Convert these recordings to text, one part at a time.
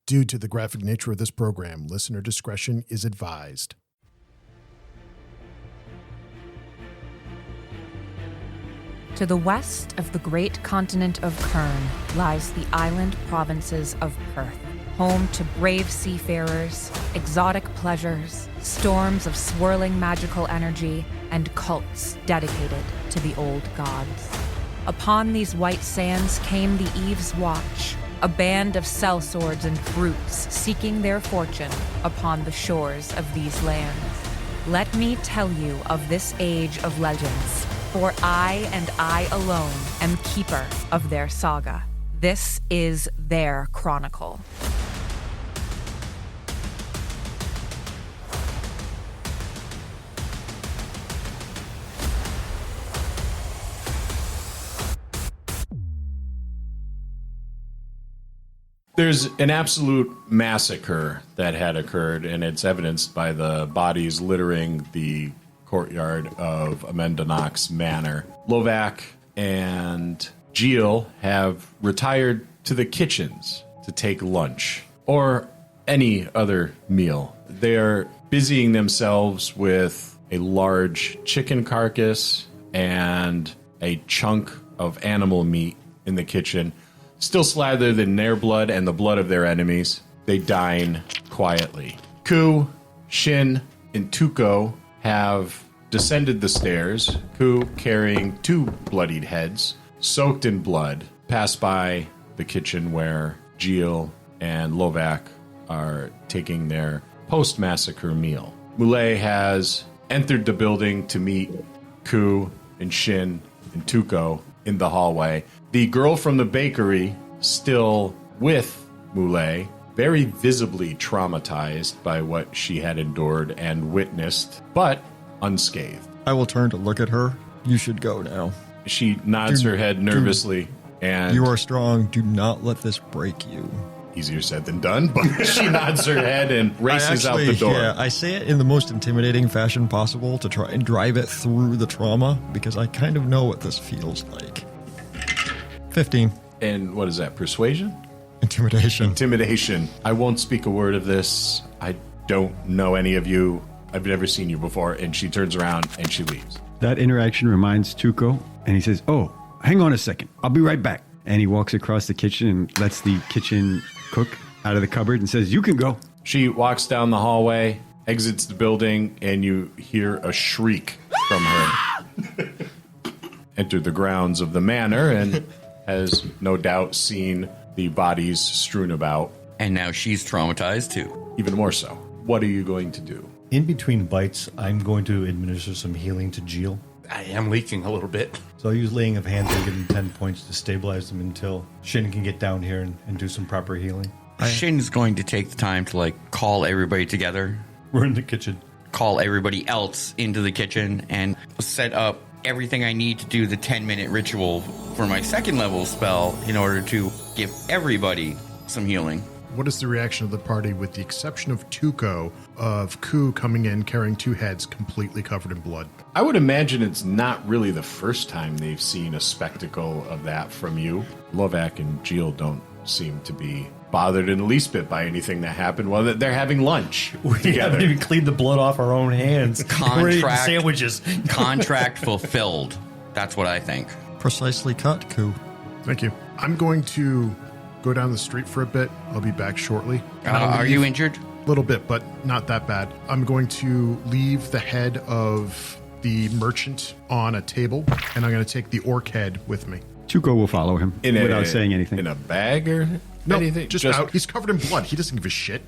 Due to the graphic nature of this program, listener discretion is advised. To the west of the great continent of Kern lies the island provinces of Perth, home to brave seafarers, exotic pleasures, storms of swirling magical energy, and cults dedicated to the old gods. Upon these white sands came the Eve's Watch, a band of sellswords and brutes seeking their fortune upon the shores of these lands. Let me tell you of this age of legends, for I and I alone am keeper of their saga. This is their chronicle. There's an absolute massacre that had occurred, and it's evidenced by the bodies littering the courtyard of Amendonak's manor. Lovak and Jeel have retired to the kitchens to take lunch or any other meal. They are busying themselves with a large chicken carcass and a chunk of animal meat in the kitchen. Still slathered in their blood and the blood of their enemies, they dine quietly. Ku, Shynn, and Tuco have descended the stairs, Ku carrying two bloodied heads, soaked in blood, pass by the kitchen where Jeel and Lovak are taking their post-massacre meal. Moulet has entered the building to meet Ku and Shynn and Tuco in the hallway. The girl from the bakery, still with Moulet, very visibly traumatized by what she had endured and witnessed, but unscathed. I will turn to look at her. You should go now. She nods her head nervously, and you are strong. Do not let this break you. Easier said than done, but she nods her head and races out the door. Yeah, I say it in the most intimidating fashion possible to try and drive it through the trauma, because I kind of know what this feels like. 15. And what is that, persuasion? Intimidation. Intimidation. I won't speak a word of this. I don't know any of you. I've never seen you before. And she turns around and she leaves. That interaction reminds Tuco, and he says, "Oh, hang on a second. I'll be right back." And he walks across the kitchen and lets the kitchen cook out of the cupboard and says, "You can go." She walks down the hallway, exits the building, and you hear a shriek from her. Enter the grounds of the manor and has no doubt seen the bodies strewn about. And now she's traumatized too. Even more so. What are you going to do? In between bites, I'm going to administer some healing to Jeel. I am leaking a little bit. So I'll use laying of hands and give him 10 points to stabilize them until Shynn can get down here and do some proper healing. Shinn's going to take the time to call everybody together. We're in the kitchen. Call everybody else into the kitchen and set up everything I need to do the 10-minute ritual for my second level spell in order to give everybody some healing. What is the reaction of the party with the exception of Tuco, of Ku coming in carrying two heads completely covered in blood? I would imagine it's not really the first time they've seen a spectacle of that from you. Lovak and Jeel don't seem to be bothered in the least bit by anything that happened while they're having lunch together. We haven't even cleaned the blood off our own hands. We're eating sandwiches. Contract fulfilled. That's what I think. Precisely cut, Ku. Thank you. I'm going to go down the street for a bit. I'll be back shortly. Are you injured? A little bit, but not that bad. I'm going to leave the head of the merchant on a table, and I'm going to take the orc head with me. Tuco will follow him without saying anything. In a bag or no, anything? Just out. He's covered in blood. He doesn't give a shit.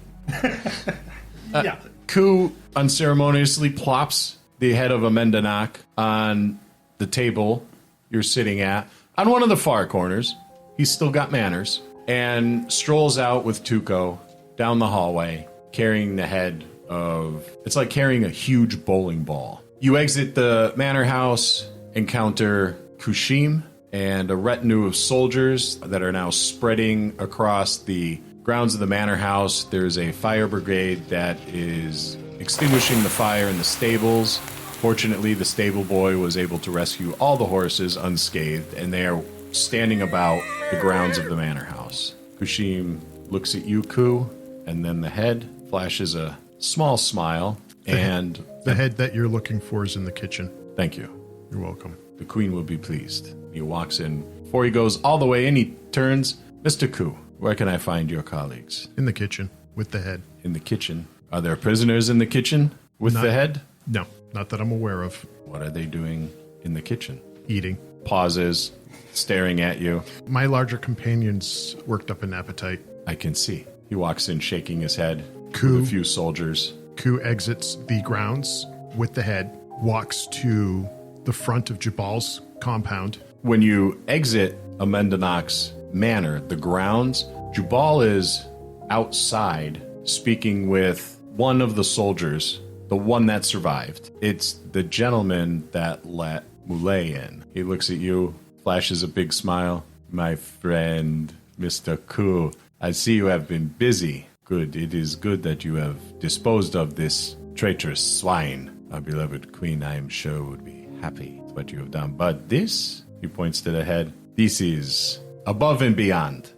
Yeah. Ku unceremoniously plops the head of Amendonak on the table you're sitting at, on one of the far corners. He's still got manners. And strolls out with Tuco down the hallway, carrying the head of... It's like carrying a huge bowling ball. You exit the manor house, encounter Kushim and a retinue of soldiers that are now spreading across the grounds of the manor house. There's a fire brigade that is extinguishing the fire in the stables. Fortunately, the stable boy was able to rescue all the horses unscathed, and they are standing about the grounds of the manor house. Kushim looks at you, Ku, and then the head flashes a small smile. And the head that you're looking for is in the kitchen. thank you. You're welcome. The queen will be pleased. He walks in. Before he goes all the way in, he turns. Mr. Ku, where can I find your colleagues? In the kitchen with the head. In the kitchen. Are there prisoners in the kitchen with the head? No, not that I'm aware of. What are they doing in the kitchen? Eating. Pauses, staring at you. My larger companions worked up an appetite. I can see. He walks in shaking his head Ku. with a few soldiers. Ku exits the grounds with the head, walks to the front of Jubal's compound. When you exit Amendonak's manor, the grounds, Jubal is outside speaking with one of the soldiers, the one that survived. It's the gentleman that let Moulay in. He looks at you, flashes a big smile. My friend, Mr. Ku, I see you have been busy. Good. It is good that you have disposed of this traitorous swine. Our beloved queen, I am sure, would be happy with what you have done. But this, he points to the head, this is above and beyond.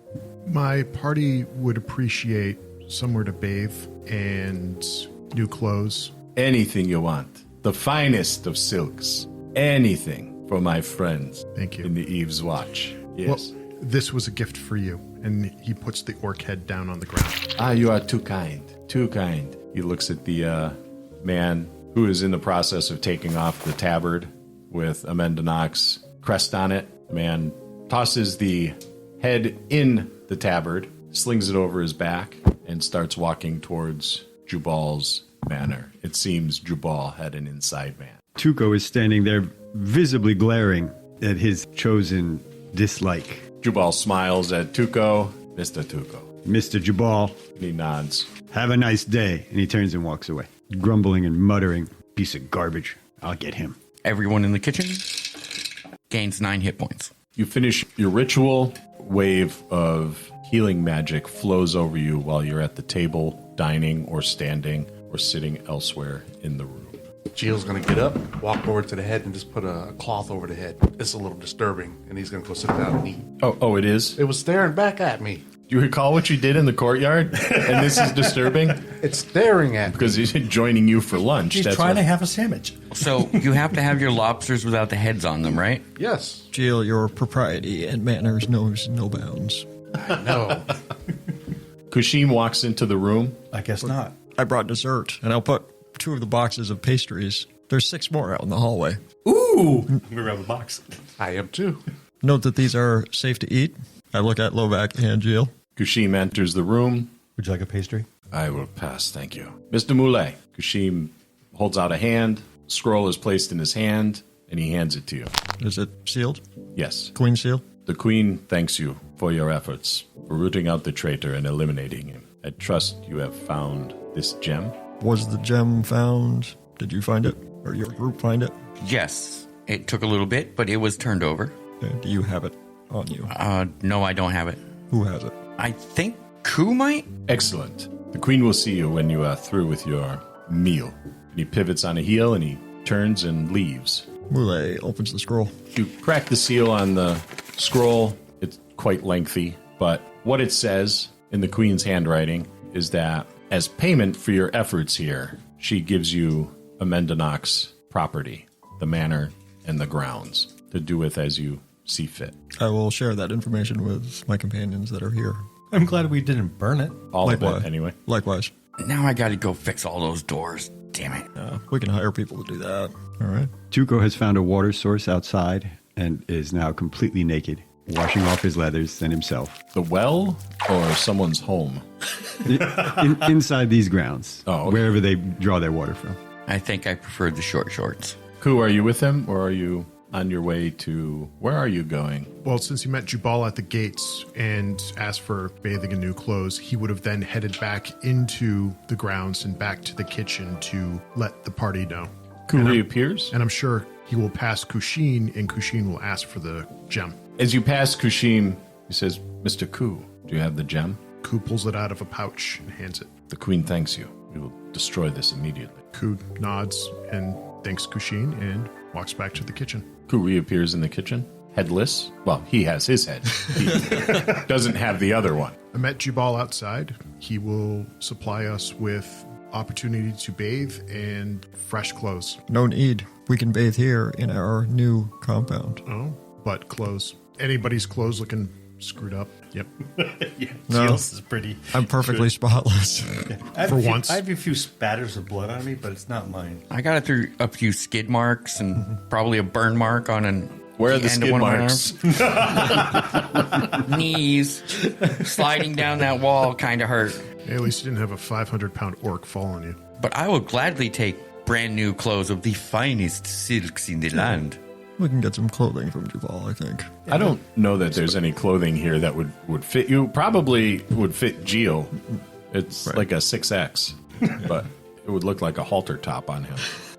My party would appreciate somewhere to bathe and new clothes. Anything you want. The finest of silks. Anything for my friends. Thank you. In the Eve's Watch. Yes. Well, this was a gift for you. And he puts the orc head down on the ground. Ah, you are too kind. Too kind. He looks at the man who is in the process of taking off the tabard with Amendonak's crest on it. The man tosses the head in the tabard, slings it over his back, and starts walking towards Jubal's manor. It seems Jubal had an inside man. Tuco is standing there, visibly glaring at his chosen dislike. Jubal smiles at Tuco. Mr. Tuco. Mr. Jubal, And he nods. have a nice day. And he turns and walks away, grumbling and muttering, piece of garbage. I'll get him. Everyone in the kitchen gains 9 hit points. You finish your ritual. Wave of healing magic flows over you while you're at the table, dining or standing or sitting elsewhere in the room. Jeel's going to get up, walk over to the head, and just put a cloth over the head. It's a little disturbing, and he's going to go sit down and eat. Oh, it is? It was staring back at me. Do you recall what you did in the courtyard? And this is disturbing? It's staring at me. Because he's joining you for lunch. He's trying to have a sandwich. So you have to have your lobsters without the heads on them, right? Yes. Jeel, your propriety and manners knows no bounds. I know. Kushim walks into the room. I guess not. I brought dessert, and I'll put 2 of the boxes of pastries. There's 6 more out in the hallway. Ooh! I'm going to grab a box. I am too. Note that these are safe to eat. I look at Lovak and Jeel. Kushim enters the room. Would you like a pastry? I will pass, thank you. Mr. Moulay. Kushim holds out a hand. Scroll is placed in his hand, and he hands it to you. Is it sealed? Yes. Queen seal? The Queen thanks you for your efforts, for rooting out the traitor and eliminating him. I trust you have found this gem. Was the gem found? Did you find it? Or your group find it? Yes. It took a little bit, but it was turned over. Do you have it on you? No, I don't have it. Who has it? I think Ku might? Excellent. The Queen will see you when you are through with your meal. And he pivots on a heel and he turns and leaves. Moulay opens the scroll. You crack the seal on the scroll. It's quite lengthy, but what it says in the Queen's handwriting is that as payment for your efforts here, she gives you Amendanak's property, the manor and the grounds, to do with as you see fit. I will share that information with my companions that are here. I'm glad we didn't burn it. All of Likewise. it, anyway. Likewise. Now I gotta go fix all those doors. Damn it. We can hire people to do that. All right. Tuco has found a water source outside and is now completely naked, washing off his leathers and himself. The well or someone's home? Inside these grounds, Oh, okay. wherever they draw their water from. I think I preferred the short shorts. Ku, are you with him or are you on your way to... Where are you going? Well, since you met Jubal at the gates and asked for bathing and new clothes, he would have then headed back into the grounds and back to the kitchen to let the party know. Ku reappears. And I'm sure he will pass Kushin, and Kushin will ask for the gem. As you pass Kushim, he says, Mr. Ku, do you have the gem? Ku pulls it out of a pouch and hands it. The Queen thanks you. We will destroy this immediately. Ku nods and thanks Kushin and walks back to the kitchen. Ku reappears in the kitchen, headless. Well, he has his head. He doesn't have the other one. I met Jubal outside. He will supply us with opportunity to bathe and fresh clothes. No need. We can bathe here in our new compound. Oh, but clothes. Anybody's clothes looking screwed up. Yep. Yeah, No. Jeel's is pretty. I'm perfectly spotless. I have For a few- once. I have a few spatters of blood on me, but it's not mine. I got it through a few skid marks and probably a burn mark on Where are the end skid of one marks? of my arms. Knees. Sliding down that wall kind of hurt. Hey, at least you didn't have a 500-pound orc fall on you. But I will gladly take brand new clothes of the finest silks in the land. We can get some clothing from Jubal, I think. I don't know that there's any clothing here that would fit you. Probably would fit Jeel. It's like a 6X, but it would look like a halter top on him.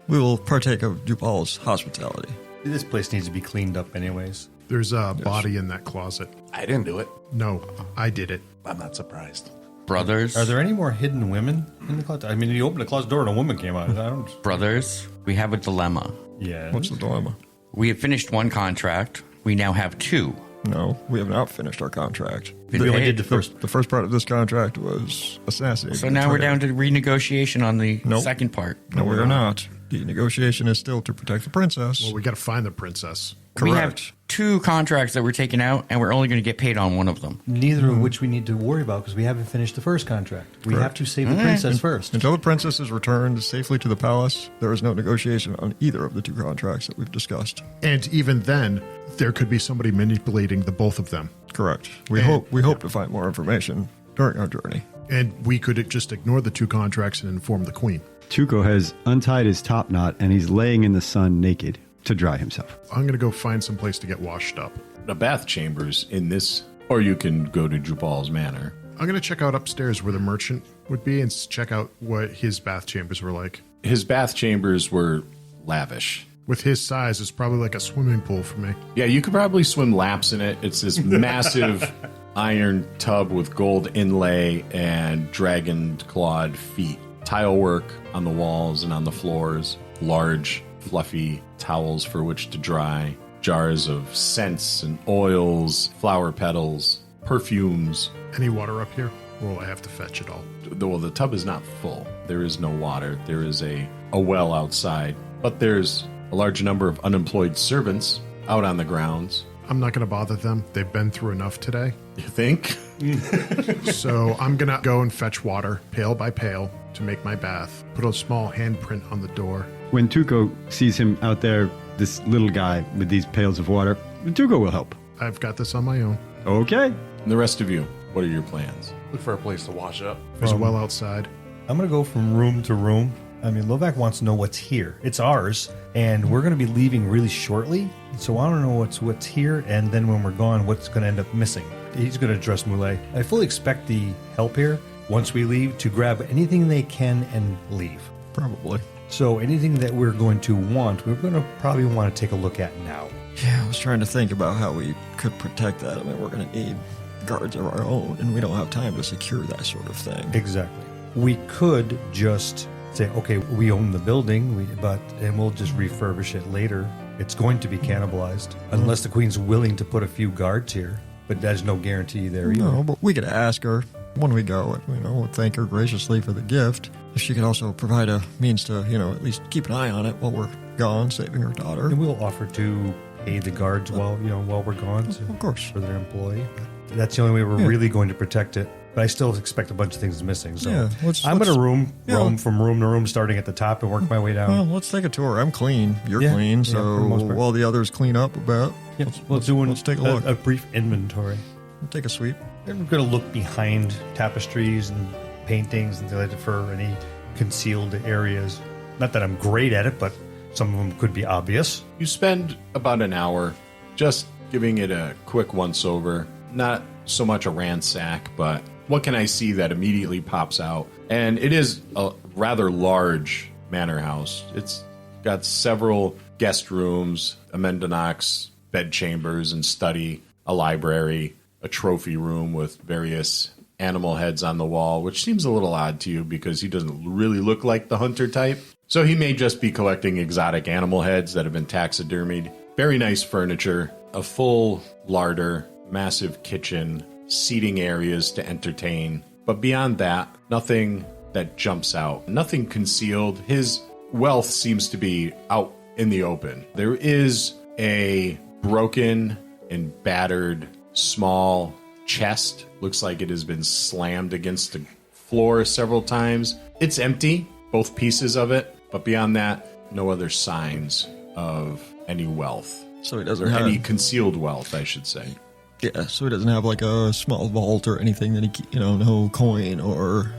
We will partake of Jubal's hospitality. This place needs to be cleaned up, anyways. There's a body in that closet. I didn't do it. No, I did it. I'm not surprised. Brothers. Are there any more hidden women in the closet? I mean, you opened the closet door and a woman came out. I don't. Brothers, we have a dilemma. Yeah. What's the dilemma? We have finished one contract. We now have two. No, we have not finished our contract. Been We only paid. did the first. The first part of this contract was assassinated. So now we're down to renegotiation on the Nope. second part. No, we are not. The negotiation is still to protect the princess. Well, we got to find the princess. We have Correct. two contracts that we're taking out, and we're only going to get paid on one of them. Neither of which we need to worry about because we haven't finished the first contract. We have to save the princess first. Until the princess is returned safely to the palace, there is no negotiation on either of the two contracts that we've discussed. And even then, there could be somebody manipulating the both of them. Correct. We And- hope to find more information during our journey. And we could just ignore the two contracts and inform the queen. Tuco has untied his top knot and he's laying in the sun naked to dry himself. I'm going to go find some place to get washed up. The bath chambers in this, or you can go to Jubal's manor. I'm going to check out upstairs where the merchant would be and check out what his bath chambers were like. His bath chambers were lavish. With his size, it's probably like a swimming pool for me. Yeah, you could probably swim laps in it. It's this massive iron tub with gold inlay and dragon clawed feet. Tile work on the walls and on the floors. Large, fluffy towels for which to dry. Jars of scents and oils, flower petals, perfumes. Any water up here? Or will I have to fetch it all? Well, the tub is not full. There is no water. There is a well outside. But there's a large number of unemployed servants out on the grounds. I'm not going to bother them. They've been through enough today. You think? So I'm going to go and fetch water, pail by pail, to make my bath. Put a small handprint on the door. When Tuco sees him out there, this little guy with these pails of water, Tuco will help. I've got this on my own. Okay. And the rest of you, what are your plans? Look for a place to wash up. There's a well outside. I'm going to go from room to room. I mean, Lovak wants to know what's here. It's ours, and we're going to be leaving really shortly. So I want to know what's here, and then when we're gone, what's going to end up missing. He's going to address Moulet. I fully expect the help here, once we leave, to grab anything they can and leave. Probably. So anything that we're going to want, we're going to probably want to take a look at now. Yeah, I was trying to think about how we could protect that. I mean, we're going to need guards of our own, and we don't have time to secure that sort of thing. Exactly. We could just say, okay, we own the building, and we'll just refurbish it later. It's going to be cannibalized unless the queen's willing to put a few guards here. But there's no guarantee there either. No, but we could ask her when we go, thank her graciously for the gift. If she could also provide a means to, at least keep an eye on it while we're gone, saving her daughter. And we'll offer to pay the guards while we're gone. Of course. For their employee. That's the only way we're really going to protect it. But I still expect a bunch of things missing. So Yeah, I'm going to roam yeah. from room to room, starting at the top and work my way down. Well, let's take a tour. I'm clean. You're Yeah, clean. yeah, So for the most part. while the others clean up a bit, let's take a look. A brief inventory. We'll take a sweep. I'm going to look behind tapestries and paintings and things for any concealed areas. Not that I'm great at it, but some of them could be obvious. You spend about an hour just giving it a quick once over. Not so much a ransack, but what can I see that immediately pops out? And it is a rather large manor house. It's got several guest rooms, Amendonak's bed chambers and study, a library, a trophy room with various animal heads on the wall, which seems a little odd to you because he doesn't really look like the hunter type. So he may just be collecting exotic animal heads that have been taxidermied. Very nice furniture, a full larder, massive kitchen, seating areas to entertain. But beyond that, nothing that jumps out, nothing concealed. His wealth seems to be out in the open. There is a broken and battered small chest. Looks like it has been slammed against the floor several times. It's empty, both pieces of it, but beyond that, no other signs of any wealth. So he doesn't or have any concealed wealth, I should say. Yeah, so he doesn't have like a small vault or anything that he, no coin or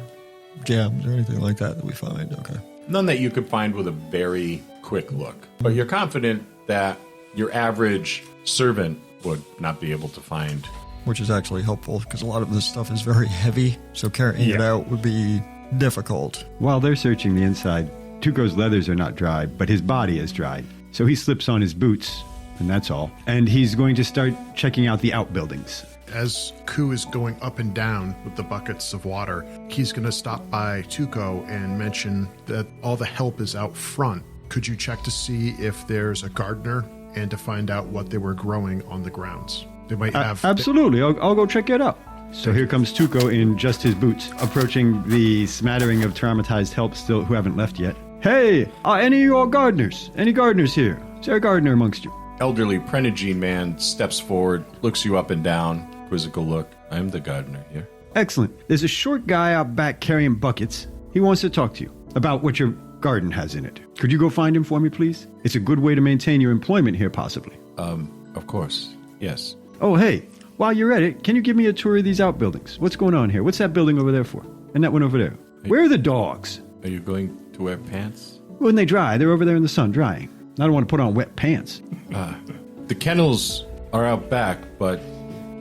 gems or anything like that we find. Okay. None that you could find with a very quick look. But you're confident that your average servant would not be able to find. Which is actually helpful because a lot of this stuff is very heavy, so carrying it out would be difficult. While they're searching the inside, Tuco's leathers are not dry, but his body is dried. So he slips on his boots, and that's all. And he's going to start checking out the outbuildings. As Ku is going up and down with the buckets of water, he's going to stop by Tuco and mention that all the help is out front. Could you check to see if there's a gardener and to find out what they were growing on the grounds? They might have... Absolutely. I'll go check it out. So here comes Tuco in just his boots, approaching the smattering of traumatized help still who haven't left yet. Hey, any of your gardeners? Any gardeners here? Is there a gardener amongst you? Elderly Prenogene man steps forward, looks you up and down, quizzical look. I'm the gardener here. Excellent. There's a short guy out back carrying buckets. He wants to talk to you about what your garden has in it. Could you go find him for me, please? It's a good way to maintain your employment here, possibly. Of course. Yes. Oh, hey, while you're at it, can you give me a tour of these outbuildings? What's going on here? What's that building over there for? And that one over there? Where are the dogs? Are you going to wear pants? When they dry, they're over there in the sun drying. I don't want to put on wet pants. The kennels are out back, but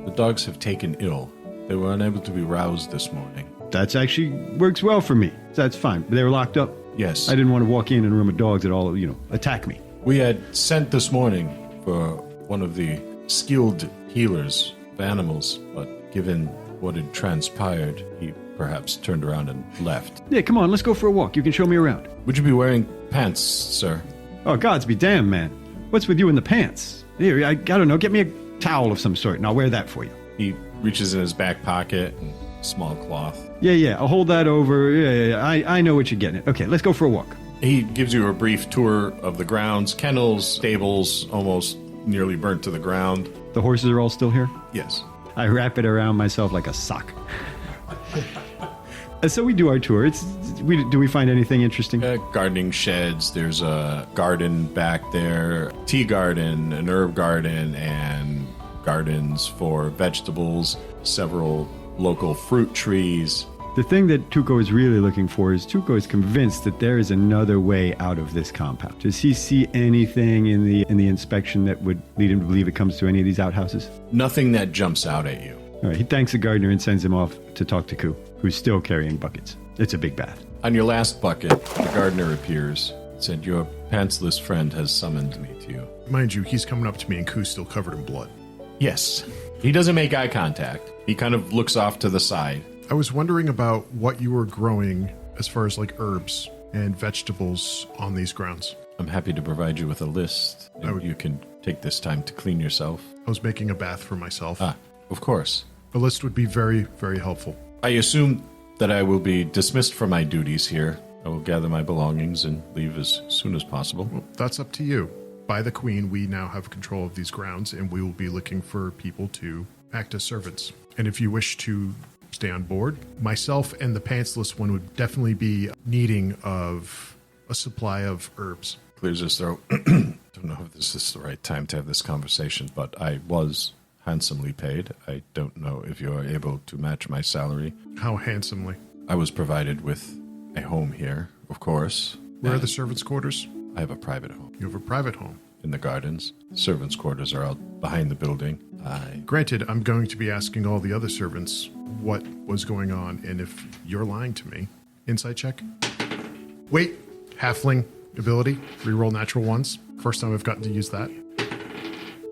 the dogs have taken ill. They were unable to be roused this morning. That's actually works well for me. That's fine. They were locked up? Yes. I didn't want to walk in a room of dogs that all, attack me. We had sent this morning for one of the skilled healers of animals, but given what had transpired, he perhaps turned around and left. Yeah, come on, let's go for a walk. You can show me around. Would you be wearing pants, sir? Oh, gods be damned, man. What's with you in the pants? Here, I don't know, get me a towel of some sort, and I'll wear that for you. He reaches in his back pocket and small cloth. Yeah, I'll hold that over. Yeah, I know what you're getting at. Okay, let's go for a walk. He gives you a brief tour of the grounds, kennels, stables, almost nearly burnt to the ground. The horses are all still here? Yes. I wrap it around myself like a sock. So we do our tour. Do we find anything interesting? Gardening sheds. There's a garden back there, tea garden, an herb garden, and gardens for vegetables, several local fruit trees. The thing that Tuco is really looking for is Tuco is convinced that there is another way out of this compound. Does he see anything in the inspection that would lead him to believe it comes to any of these outhouses? Nothing that jumps out at you. All right, he thanks the gardener and sends him off to talk to Ku, who's still carrying buckets. It's a big bath. On your last bucket, the gardener appears. Said, your pantsless friend has summoned me to you. Mind you, he's coming up to me and Ku's still covered in blood. Yes. He doesn't make eye contact. He kind of looks off to the side. I was wondering about what you were growing as far as like herbs and vegetables on these grounds. I'm happy to provide you with a list. You can take this time to clean yourself. I was making a bath for myself. Of course. A list would be very, very helpful. I assume that I will be dismissed from my duties here. I will gather my belongings and leave as soon as possible. Well, that's up to you. By the Queen, we now have control of these grounds, and we will be looking for people to act as servants. And if you wish to stay on board, myself and the pantsless one would definitely be needing of a supply of herbs. Clears his throat. Don't know if this is the right time to have this conversation, but I was handsomely paid. I don't know if you are able to match my salary. How handsomely? I was provided with a home here, of course. Where are the servants' quarters? I have a private home. You have a private home? In the gardens. Servants' quarters are out behind the building. Granted, I'm going to be asking all the other servants what was going on, and if you're lying to me. Insight check. Wait, halfling ability, reroll natural ones. First time I've gotten to use that.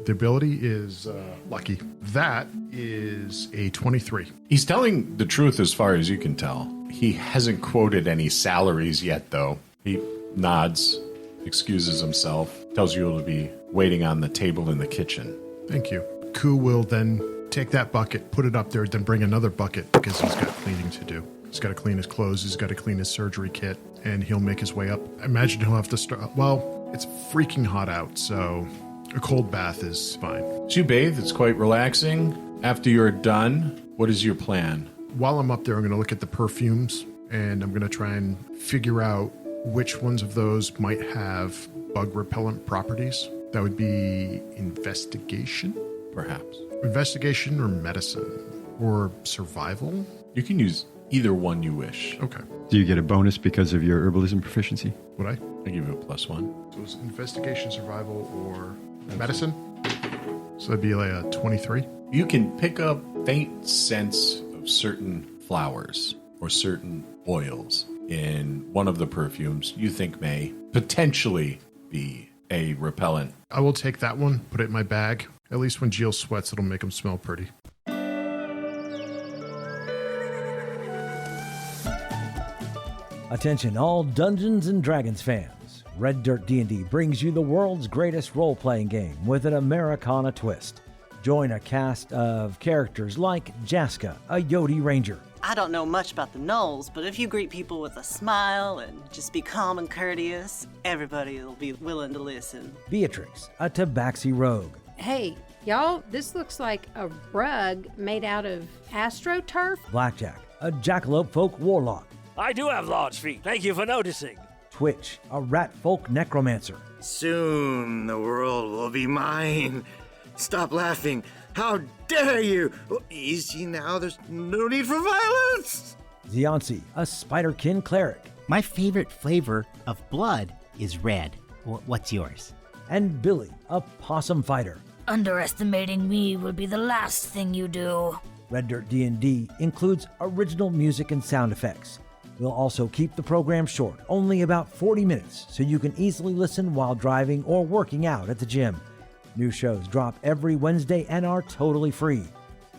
The ability is lucky. That is a 23. He's telling the truth as far as you can tell. He hasn't quoted any salaries yet, though. He nods, excuses himself, tells you to be waiting on the table in the kitchen. Thank you. Ku will then take that bucket, put it up there, then bring another bucket because he's got cleaning to do. He's got to clean his clothes, he's got to clean his surgery kit, and he'll make his way up. I imagine he'll have to start. Well, it's freaking hot out, so a cold bath is fine. So you bathe, it's quite relaxing. After you're done, what is your plan? While I'm up there, I'm going to look at the perfumes, and I'm going to try and figure out which ones of those might have bug repellent properties. That would be investigation, Perhaps. investigation or medicine or survival. You can use either one you wish. Okay. Do you get a bonus because of your herbalism proficiency? Would I? I give you a +1. So it's investigation, survival, or medicine. So that'd be like a 23. You can pick up faint scents of certain flowers or certain oils in one of the perfumes you think may potentially be a repellent. I will take that one, put it in my bag. At least when Jeel sweats, it'll make him smell pretty. Attention all Dungeons & Dragons fans. Red Dirt D&D brings you the world's greatest role-playing game with an Americana twist. Join a cast of characters like Jaska, a Yodi Ranger. I don't know much about the Knolls, but if you greet people with a smile and just be calm and courteous, everybody will be willing to listen. Beatrix, a Tabaxi Rogue. Hey, y'all, this looks like a rug made out of astroturf. Blackjack, a Jackalope Folk Warlock. I do have large feet. Thank you for noticing. Twitch, a Rat Folk Necromancer. Soon the world will be mine. Stop laughing. How dare you? Oh, easy now. There's no need for violence. Ziansi, a Spiderkin Cleric. My favorite flavor of blood is red. What's yours? And Billy, a Possum Fighter. Underestimating me would be the last thing you do. Red Dirt D&D includes original music and sound effects. We'll also keep the program short, only about 40 minutes, so you can easily listen while driving or working out at the gym. New shows drop every Wednesday and are totally free.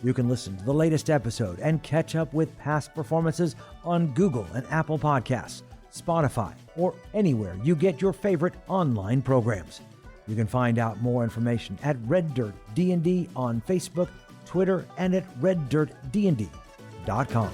You can listen to the latest episode and catch up with past performances on Google and Apple Podcasts, Spotify, or anywhere you get your favorite online programs. You can find out more information at Red Dirt D&D on Facebook, Twitter, and at reddirtdnd.com.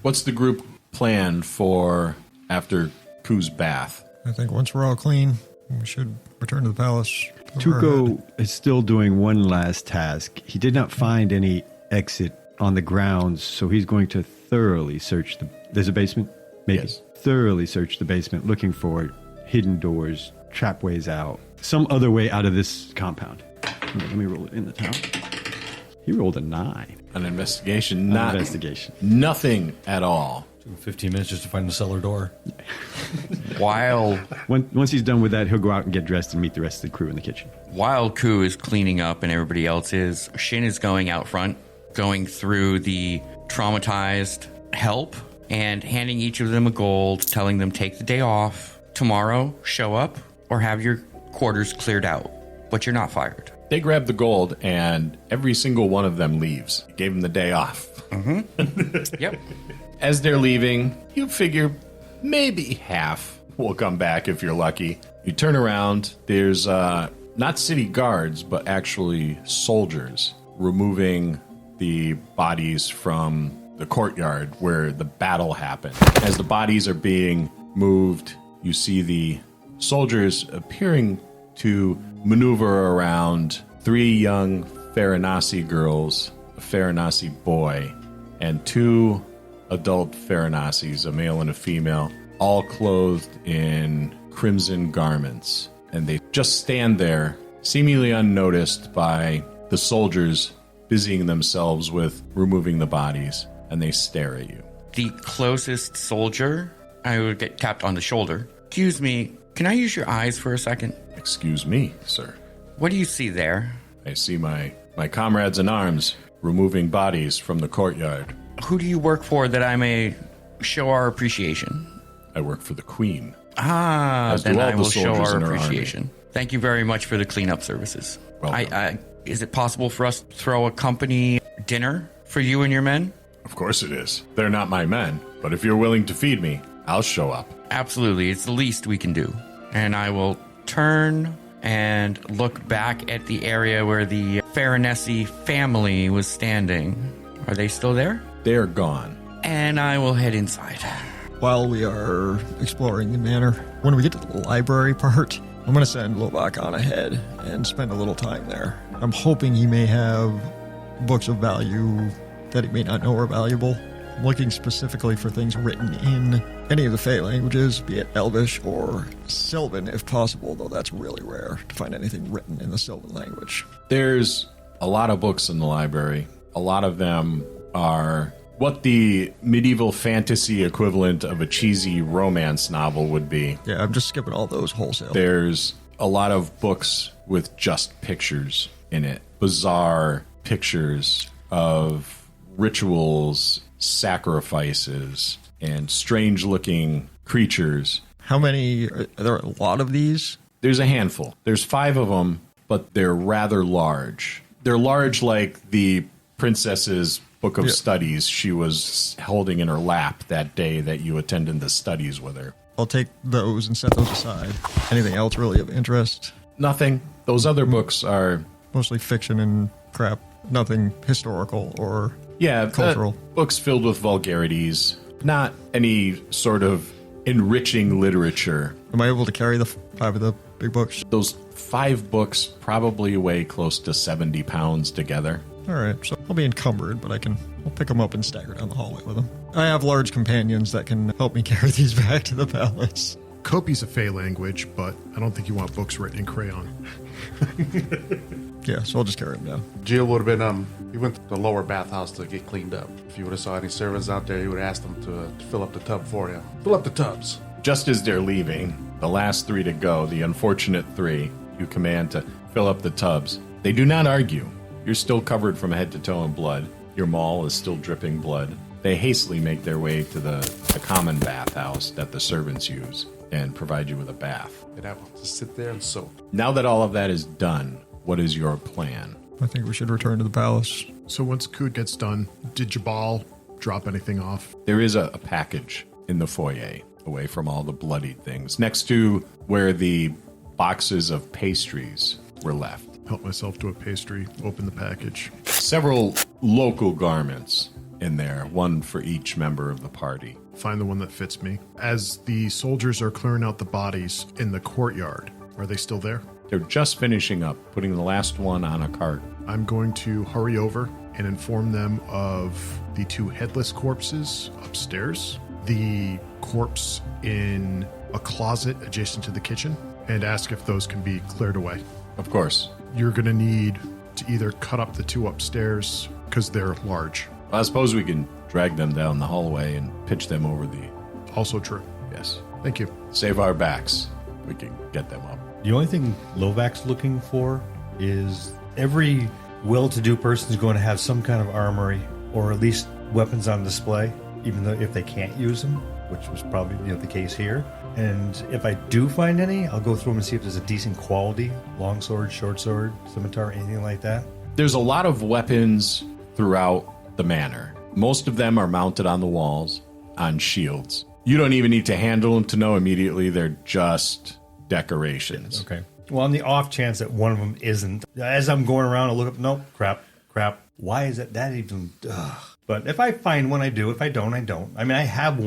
What's the group plan for after Ku's bath? I think once we're all clean, we should return to the palace. Tuco is still doing one last task. He did not find any exit on the grounds, so he's going to thoroughly search the... There's a basement? Maybe. Yes. Thoroughly search the basement, looking for hidden doors, trap ways out, some other way out of this compound. Let me roll it in the town. He rolled a 9. An investigation? Not investigation. Nothing at all. 15 minutes just to find the cellar door. Once he's done with that, he'll go out and get dressed and meet the rest of the crew in the kitchen. While Ku is cleaning up and everybody else is, Shynn is going out front, going through the traumatized help and handing each of them a gold, telling them take the day off. Tomorrow, show up or have your quarters cleared out, but you're not fired. They grab the gold, and every single one of them leaves. You gave them the day off. Mm-hmm. Yep. As they're leaving, you figure maybe half will come back if you're lucky. You turn around, there's not city guards, but actually soldiers removing the bodies from the courtyard where the battle happened. As the bodies are being moved, you see the soldiers appearing to maneuver around 3 young Faranasi girls, a Faranasi boy, and 2 adult Faranasis, a male and a female, all clothed in crimson garments. And they just stand there, seemingly unnoticed by the soldiers busying themselves with removing the bodies, and they stare at you. The closest soldier, I would get tapped on the shoulder. Excuse me, can I use your eyes for a second? Excuse me, sir. What do you see there? I see my comrades in arms removing bodies from the courtyard. Who do you work for that I may show our appreciation? I work for the Queen. Then I will show our in her appreciation. army. Thank you very much for the cleanup services. Welcome. Is it possible for us to throw a company dinner for you and your men? Of course it is. They're not my men, but if you're willing to feed me, I'll show up. Absolutely. It's the least we can do. And I will turn and look back at the area where the Farinesi family was standing. Are they still there? They are gone. And I will head inside. While we are exploring the manor, when we get to the library part, I'm going to send Lovak on ahead and spend a little time there. I'm hoping he may have books of value that he may not know are valuable. I'm looking specifically for things written in any of the Fey languages, be it Elvish or Sylvan if possible, though that's really rare to find anything written in the Sylvan language. There's a lot of books in the library. A lot of them are what the medieval fantasy equivalent of a cheesy romance novel would be. Yeah, I'm just skipping all those wholesale. There's a lot of books with just pictures in it. Bizarre pictures of rituals, sacrifices, and strange-looking creatures. How many? Are there a lot of these? There's a handful. There's 5 of them, but they're rather large. They're large like the princess's book of studies she was holding in her lap that day that you attended the studies with her. I'll take those and set those aside. Anything else really of interest? Nothing. Those other books are mostly fiction and crap. Nothing historical or cultural. Books filled with vulgarities. Not any sort of enriching literature. Am I able to carry the 5 of the big books? Those 5 books probably weigh close to 70 pounds together. All right, so I'll be encumbered, but I'll pick them up and stagger down the hallway with them. I have large companions that can help me carry these back to the palace. Kopi's a Fey language, but I don't think you want books written in crayon. Yeah, so I'll just carry them down. Jeel would have been, he went to the lower bathhouse to get cleaned up. If you would have saw any servants out there, he would have asked them to fill up the tub for you. Fill up the tubs. Just as they're leaving, the last 3 to go, the unfortunate 3, you command to fill up the tubs. They do not argue. You're still covered from head to toe in blood. Your maul is still dripping blood. They hastily make their way to the common bathhouse that the servants use and provide you with a bath. And I will just sit there and soak. Now that all of that is done, what is your plan? I think we should return to the palace. So once Kood gets done, did Jubal drop anything off? There is a package in the foyer, away from all the bloodied things, next to where the boxes of pastries were left. Help myself to a pastry, open the package. Several local garments in there, one for each member of the party. Find the one that fits me. As the soldiers are clearing out the bodies in the courtyard, are they still there? They're just finishing up, putting the last one on a cart. I'm going to hurry over and inform them of the 2 headless corpses upstairs, the corpse in a closet adjacent to the kitchen, and ask if those can be cleared away. Of course. You're going to need to either cut up the 2 upstairs because they're large. I suppose we can drag them down the hallway and pitch them over the... Also true. Yes. Thank you. Save our backs. We can get them up. The only thing Lovak's looking for is every well-to-do person is going to have some kind of armory or at least weapons on display, even though if they can't use them, which was probably the case here. And if I do find any, I'll go through them and see if there's a decent quality longsword, short sword, scimitar, anything like that. There's a lot of weapons throughout the manor. Most of them are mounted on the walls, on shields. You don't even need to handle them to know immediately they're just decorations. Okay. Well, on the off chance that one of them isn't, as I'm going around, I'll look up, nope, crap. Why is it that even? Ugh. But if I find one, I do. If I don't, I don't. I mean, I have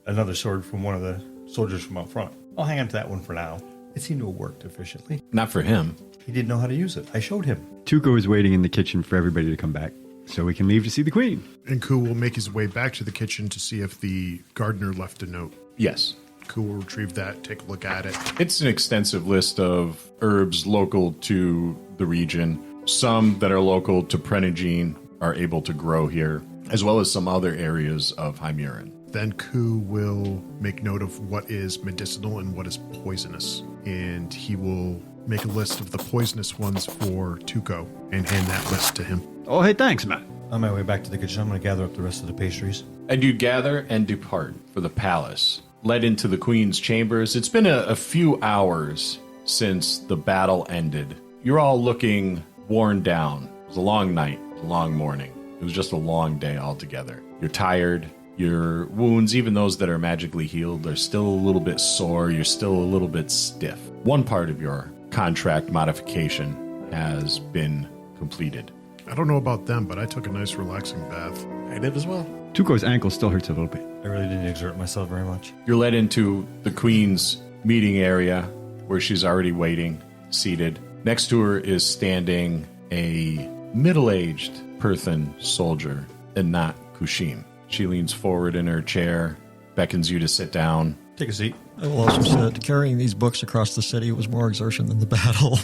another sword from one of the soldiers from out front. I'll hang on to that one for now. It seemed to have worked efficiently. Not for him. He didn't know how to use it. I showed him. Tuco is waiting in the kitchen for everybody to come back, so we can leave to see the queen. And Ku will make his way back to the kitchen to see if the gardener left a note. Yes. Ku will retrieve that, take a look at it. It's an extensive list of herbs local to the region. Some that are local to Prenagine are able to grow here, as well as some other areas of Hymerin. Then Ku will make note of what is medicinal and what is poisonous. And he will make a list of the poisonous ones for Tuco and hand that list to him. Oh, hey, thanks, Matt. On my way back to the kitchen, I'm going to gather up the rest of the pastries. And you gather and depart for the palace, led into the queen's chambers. It's been a few hours since the battle ended. You're all looking worn down. It was a long night, a long morning. It was just a long day altogether. You're tired. Your wounds, even those that are magically healed, are still a little bit sore. You're still a little bit stiff. One part of your contract modification has been completed. I don't know about them, but I took a nice relaxing bath. I did as well. Tuco's ankle still hurts a little bit. I really didn't exert myself very much. You're led into the Queen's meeting area where she's already waiting, seated. Next to her is standing a middle-aged Perthan soldier, and not Kushim. She leans forward in her chair, beckons you to sit down. Take a seat. I will also say that carrying these books across the city was more exertion than the battle.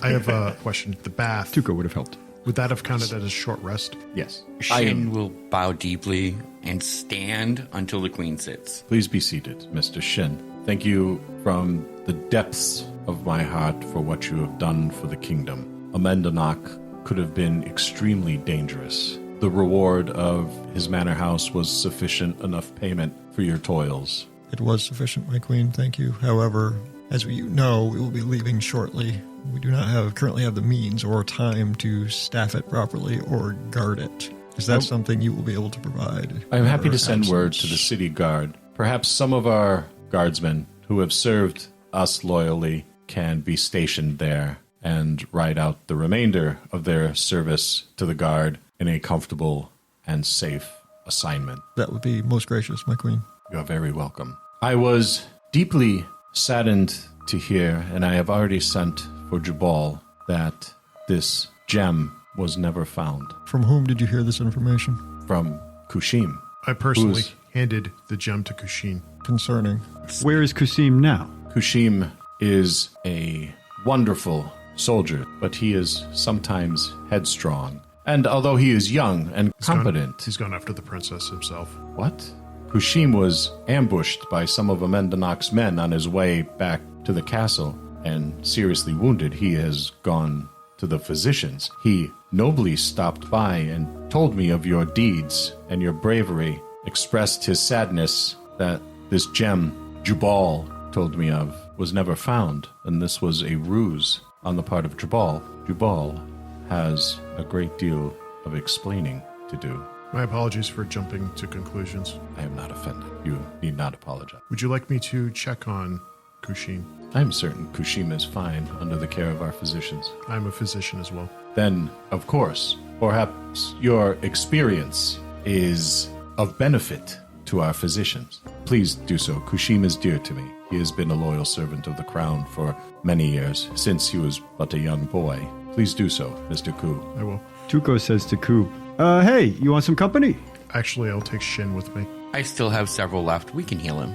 I have a question. The bath. Tuco would have helped. Would that have counted as a short rest? Yes. Shynn will bow deeply and stand until the queen sits. Please be seated, Mr. Shynn. Thank you from the depths of my heart for what you have done for the kingdom. Amendonak could have been extremely dangerous. The reward of his manor house was sufficient enough payment for your toils. It was sufficient, my queen, thank you. However, as you know, we will be leaving shortly. We do not currently have the means or time to staff it properly or guard it. Is that something you will be able to provide? I'm happy to send word to the city guard. Perhaps some of our guardsmen who have served us loyally can be stationed there and ride out the remainder of their service to the guard in a comfortable and safe assignment. That would be most gracious, my queen. You are very welcome. I was deeply saddened to hear, and I have already sent for Jubal, that this gem was never found. From whom did you hear this information? From Kushim. I personally handed the gem to Kushin. Concerning. Where is Kusim now? Kushim is a wonderful soldier, but he is sometimes headstrong. And although he is young and competent... He's gone after the princess himself. What? Kushim was ambushed by some of Amendonak's men on his way back to the castle and seriously wounded. He has gone to the physicians. He nobly stopped by and told me of your deeds and your bravery, expressed his sadness that this gem Jubal told me of was never found, and this was a ruse on the part of Jubal. Jubal has a great deal of explaining to do. My apologies for jumping to conclusions. I am not offended. You need not apologize. Would you like me to check on Kushin? I'm certain Kushim is fine under the care of our physicians. I'm a physician as well. Then, of course, perhaps your experience is of benefit to our physicians. Please do so. Kushim is dear to me. He has been a loyal servant of the crown for many years, since he was but a young boy. Please do so, Mr. Ku. I will. Tuco says to Ku, hey, you want some company? Actually, I'll take Shynn with me. I still have several left. We can heal him.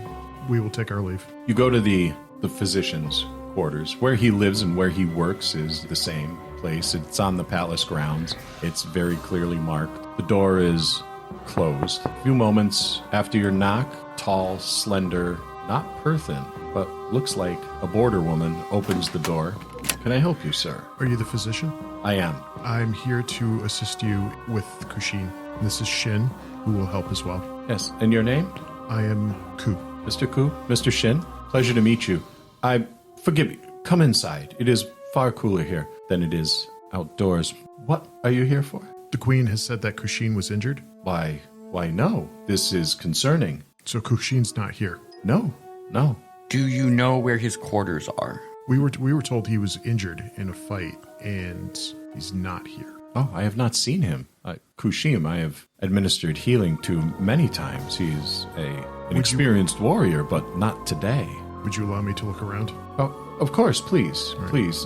We will take our leave. You go to the physician's quarters. Where he lives and where he works is the same place. It's on the palace grounds. It's very clearly marked. The door is closed. A few moments after your knock, tall, slender, not Perthan, but looks like a border woman opens the door. Can I help you, sir? Are you the physician? I am. I'm here to assist you with Kushin. This is Shynn, who will help as well. Yes, and your name? I am Ku. Mr. Ku? Mr. Shynn? Pleasure to meet you. Forgive me. Come inside. It is far cooler here than it is outdoors. What are you here for? The queen has said that Kushin was injured. Why no. This is concerning. So Kushin's not here? No. Do you know where his quarters are? We were told he was injured in a fight, and he's not here. Oh, I have not seen him. Kushim, I have administered healing to many times. He's an experienced warrior, but not today. Would you allow me to look around? Oh, of course, please. Right. Please.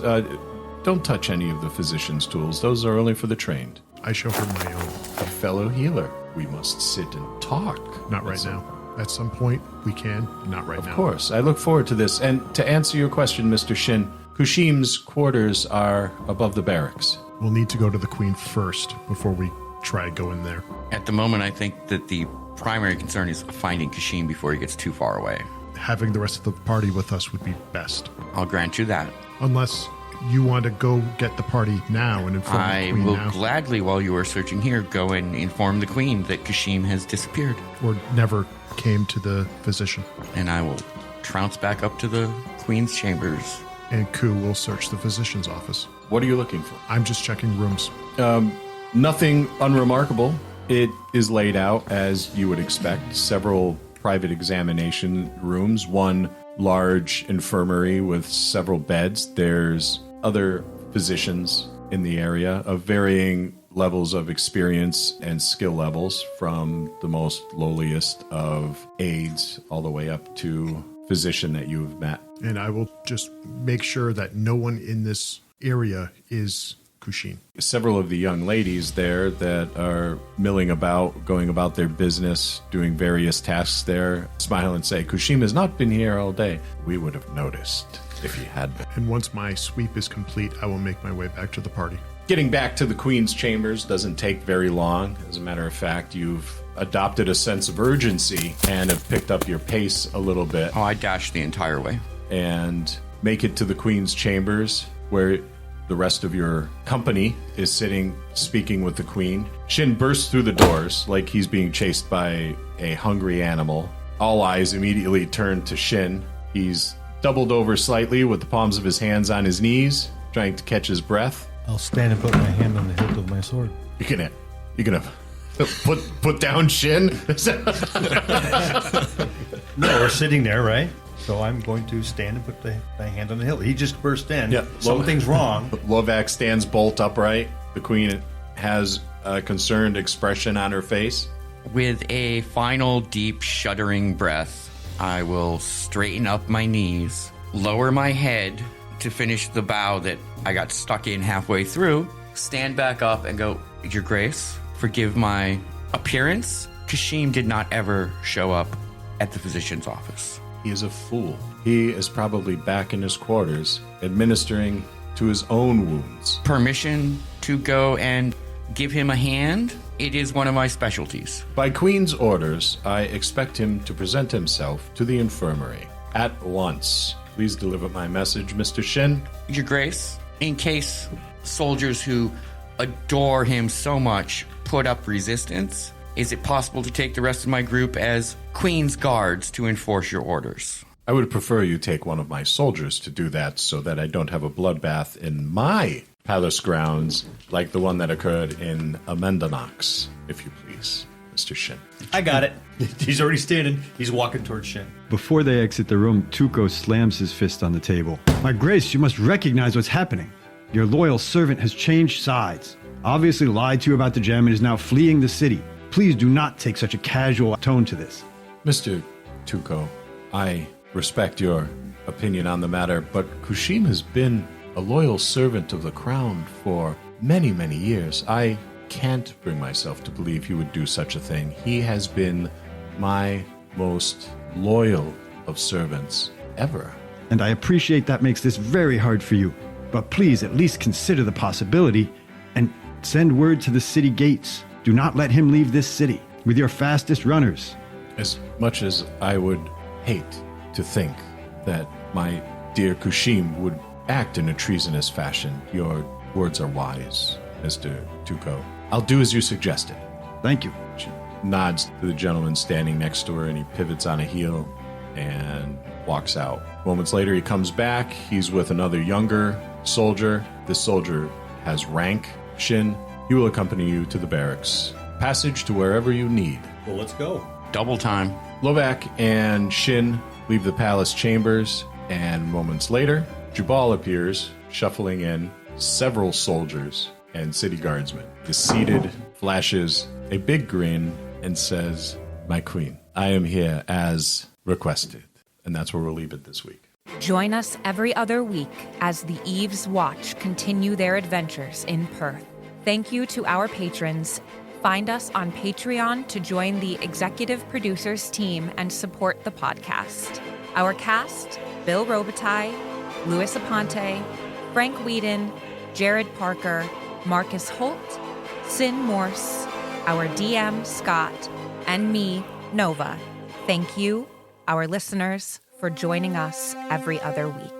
Don't touch any of the physician's tools. Those are only for the trained. I show her my own. A fellow healer. We must sit and talk. Not right now. At some point, we can. Not right now. Of course. I look forward to this. And to answer your question, Mr. Shynn, Kushim's quarters are above the barracks. We'll need to go to the queen first before we try going there. At the moment, I think that the primary concern is finding Kushim before he gets too far away. Having the rest of the party with us would be best. I'll grant you that. Unless you want to go get the party now and inform the queen now. I will gladly, while you are searching here, go and inform the queen that Kushim has disappeared. Or never came to the physician. And I will trounce back up to the queen's chambers. And Ku will search the physician's office. What are you looking for? I'm just checking rooms. Nothing unremarkable. It is laid out as you would expect. Several private examination rooms, one large infirmary with several beds. There's other physicians in the area of varying levels of experience and skill levels, from the most lowliest of aides all the way up to physician that you have met. And I will just make sure that no one in this area is Kushin. Several of the young ladies there that are milling about, going about their business, doing various tasks there, smile and say, Kushim has not been here all day. We would have noticed if he had been. And once my sweep is complete, I will make my way back to the party. Getting back to the Queen's chambers doesn't take very long. As a matter of fact, you've adopted a sense of urgency and have picked up your pace a little bit. Oh, I dashed the entire way. And make it to the Queen's chambers, where the rest of your company is sitting, speaking with the Queen. Shynn bursts through the doors like he's being chased by a hungry animal. All eyes immediately turn to Shynn. He's doubled over slightly with the palms of his hands on his knees, trying to catch his breath. I'll stand and put my hand on the hilt of my sword. You're gonna put down Shynn? No, we're sitting there, right? So I'm going to stand and put my hand on the hilt. He just burst in. Yeah, Something's wrong. Lovak stands bolt upright. The Queen has a concerned expression on her face. With a final deep shuddering breath, I will straighten up my knees, lower my head to finish the bow that I got stuck in halfway through, stand back up and go, Your Grace, forgive my appearance. Kashim did not ever show up at the physician's office. He is a fool. He is probably back in his quarters, administering to his own wounds. Permission to go and give him a hand? It is one of my specialties. By Queen's orders, I expect him to present himself to the infirmary at once. Please deliver my message, Mr. Shynn. Your Grace, in case soldiers who adore him so much put up resistance, is it possible to take the rest of my group as Queen's guards to enforce your orders? I would prefer you take one of my soldiers to do that so that I don't have a bloodbath in my palace grounds like the one that occurred in Amendonak, if you please, Mr. Shynn. I got it. He's already standing. He's walking towards Shynn. Before they exit the room, Tuco slams his fist on the table. My Grace, you must recognize what's happening. Your loyal servant has changed sides, obviously lied to you about the gem, and is now fleeing the city. Please do not take such a casual tone to this. Mr. Tuco, I respect your opinion on the matter, but Kushim has been a loyal servant of the crown for many, many years. I can't bring myself to believe he would do such a thing. He has been my most loyal of servants ever. And I appreciate that makes this very hard for you. But please at least consider the possibility and send word to the city gates. Do not let him leave this city with your fastest runners. As much as I would hate to think that my dear Kushim would act in a treasonous fashion, your words are wise, Mr. Tuco. I'll do as you suggested. Thank you. She nods to the gentleman standing next to her, and he pivots on a heel and walks out. Moments later, he comes back. He's with another younger soldier. This soldier has rank. Shynn, he will accompany you to the barracks. Passage to wherever you need. Well, let's go. Double time. Lovak and Shynn leave the palace chambers, and moments later, Jubal appears, shuffling in several soldiers and city guardsmen. Is seated, flashes a big grin, and says, My queen, I am here as requested. And that's where we'll leave it this week. Join us every other week as the Eve's Watch continue their adventures in Perth. Thank you to our patrons. Find us on Patreon to join the executive producers team and support the podcast. Our cast, Bill Robitaille, Louis Aponte, Frank Whedon, Jared Parker, Marcus Holt, Sin Morse, our DM, Scott, and me, Nova. Thank you, our listeners, for joining us every other week.